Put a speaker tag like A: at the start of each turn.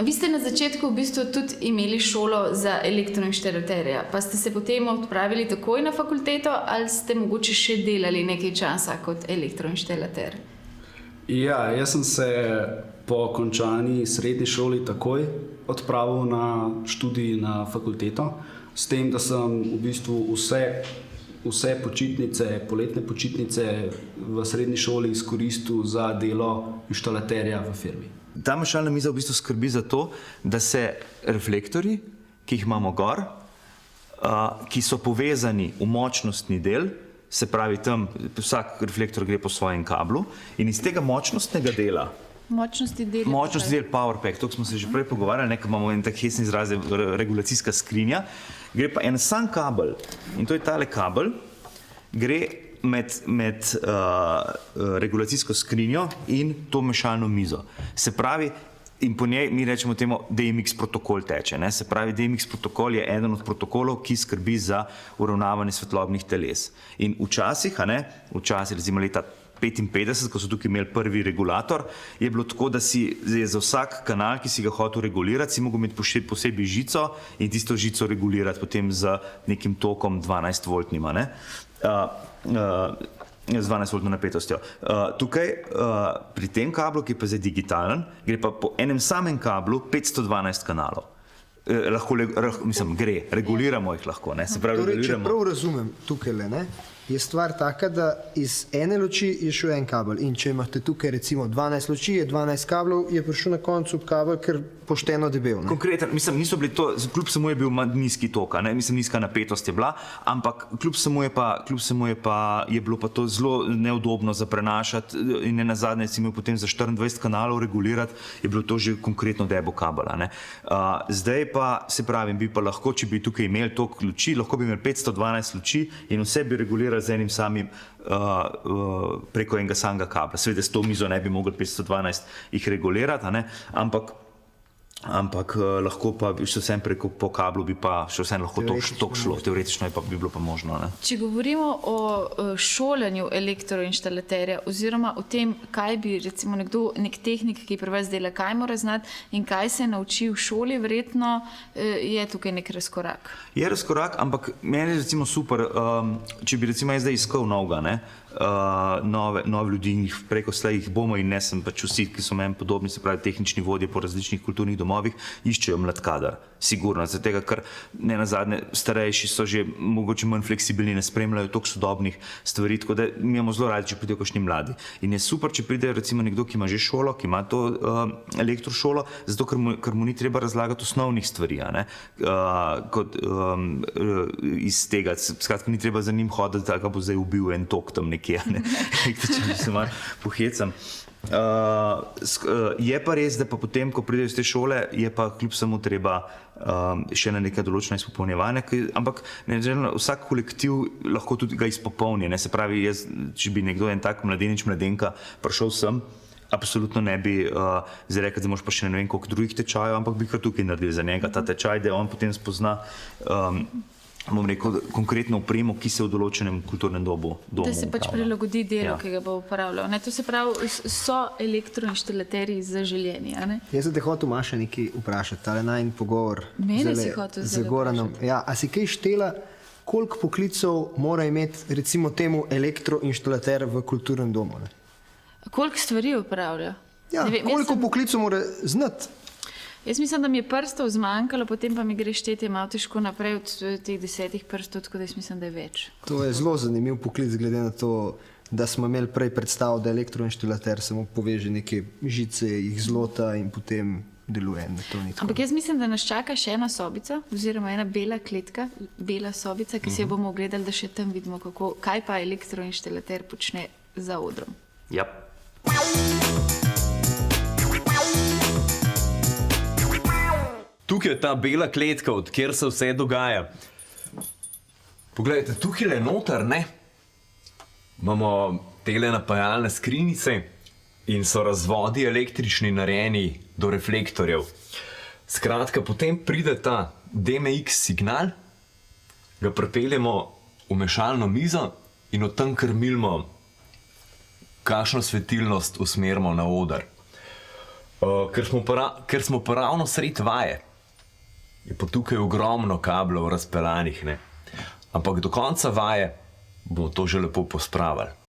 A: Vi ste na začetku v bistvu tudi imeli šolo za elektroinštalaterja, pa ste se potem odpravili takoj na fakulteto ali ste mogoče še delali nekaj časa kot elektroinštalater?
B: Ja, jaz sem se po končani srednji šoli takoj odpravil na študij na fakulteto, s tem, da sem v bistvu vse počitnice, poletne počitnice v srednji šoli izkoristil za delo inštalaterja v firmi.
C: Ta mešalna miza v bistvu skrbi za to, da se reflektorji, ki jih imamo gor, ki so povezani v močnostni del, se pravi tam vsak reflektor gre po svojem kablu in iz tega močnostnega dela, močnostni del power pack, to smo se že prej pogovarjali, nekaj imamo en tak hecni izraz, regulacijska skrinja, gre pa en sam kabel in to je tale kabel, gre med regulacijsko skrinjo in to mešalno mizo. Se pravi, in po njej mi rečemo temu DMX protokol teče. Ne? Se pravi, DMX protokol je eden od protokolov, ki skrbi za uravnavanje svetlobnih teles. In včasih recimo leta 55, ko so tukaj imeli prvi regulator, je bilo tako, da je za vsak kanal, ki si ga hotel regulirati, si mogel imeti posebej žico in tisto žico regulirati potem z nekim tokom 12-voltnima, z 12-voltno napetostjo. Tukaj pri tem kablu, ki je pa zdaj digitalen, gre pa po enem samem kablu 512 kanalov. Reguliramo jih lahko.
D: Torej, če prav razumem tukaj, je stvar taka, da iz ene luči je šel en kabel in če imate tukaj recimo 12 luči, je 12 kablov, je prišel na koncu kabel, ker pošteno debel.
C: Konkretno, niso bili to, kljub samo je bil nizki tok, nizka napetost je bila, ampak kljub samo je bilo pa to zelo neudobno za prenašati in nenazadnje si imel potem za 24 kanalov regulirati, je bilo to že konkretno debel kabel. Zdaj pa, se pravim, bi pa lahko, če bi tukaj imeli toliko luči, lahko bi imeli 512 luči in vse bi regulirali z enim samim preko enega samega kabla. Seveda s to mizo ne bi mogli 512 jih regulirati, ampak lahko pa še vsem preko po kablu bi pa še vsem lahko tok šlo. Teoretično bi bilo pa možno.
A: Če govorimo o šolanju elektroinštalaterja oziroma o tem, kaj bi recimo nek tehnik, ki pri vas dela, kaj mora znati in kaj se nauči v šoli, verjetno je tukaj nek razkorak.
C: Je razkorak, ampak meni je recimo super, če bi recimo jaz zdaj iskal novega, nove ljudi in preko slej jih bomo in ne sem pač vsi, ki so meni podobni, se pravi tehnični vodje po različnih kulturnih domovih, iščejo mlad kadar, sigurno, zato tega, ker nenazadnje starejši so že mogoče manj fleksibilni, ne spremljajo toliko sodobnih stvari, tako da mi imamo zelo radi, če pridejo kakšni mladi. In je super, če pride recimo nekdo, ki ima že šolo, ki ima to elektrošolo, zato ker mu ni treba razlagati osnovnih stvari, kot iz tega, skratka ni treba za njim hoditi, da ga bo zdaj ubil en tok tam nekje, če se malo pohecam. Je pa res, da pa potem, ko pridejo iz te šole, je pa kljub samo treba še na neka določena izpopolnjevanja, ampak vsak kolektiv lahko tudi ga izpopolni. Se pravi, če bi nekdo en tak mladenič, mladenka prišel sem, absolutno ne bi zdaj rekel, da moraš pa še ne vem koliko drugih tečajev, ampak bi kar tukaj naredili za njega ta tečaj, da on potem spozna bom rekel, konkretno opremo, ki se v določenem kulturnem domu uporablja.
A: Da se pač prilagodi delu, ki ga bo uporabljal. To se pravi, so elektroinštalaterji zaželeni, a ne?
D: Jaz sem te hotel, Maša, nekaj vprašati, tale najin pogovor z Goranom. A si kaj štela, koliko poklicev mora imeti, recimo temu, elektroinštalater v kulturnem domu?
A: Koliko stvari upravlja?
D: Ja, koliko poklicev mora znati?
A: Jaz mislim, da mi je prstov zmanjkalo, potem pa mi gre štetje malo težko naprej od teh 10 prstov, tako da jaz mislim, da je več.
D: To je zelo zanimiv poklic, glede na to, da smo imeli prej predstav, da elektroinštalater samo poveže neke žice, jih zlota in potem deluje.
A: Ampak jaz mislim, da nas čaka še ena sobica, oziroma ena bela kletka, bela sobica, ki se jo bomo ogledali, da še tam vidimo, kaj pa elektroinštalater počne za odrom.
C: Ja.
E: Tukaj je ta bela kletka, od kjer se vse dogaja. Poglejte, tukaj je noter, imamo tele napajalne skrinjice in so razvodi električni narejeni do reflektorjev. Skratka, potem pride ta DMX signal, ga pripeljemo v mešalno mizo in od tam krmilimo, kakšno svetilnost usmerimo na oder. Ker smo pa ravno sred vaje, je pa tukaj ogromno kablov razpelanih, ne. Ampak do konca vaje bomo to že lepo pospravili.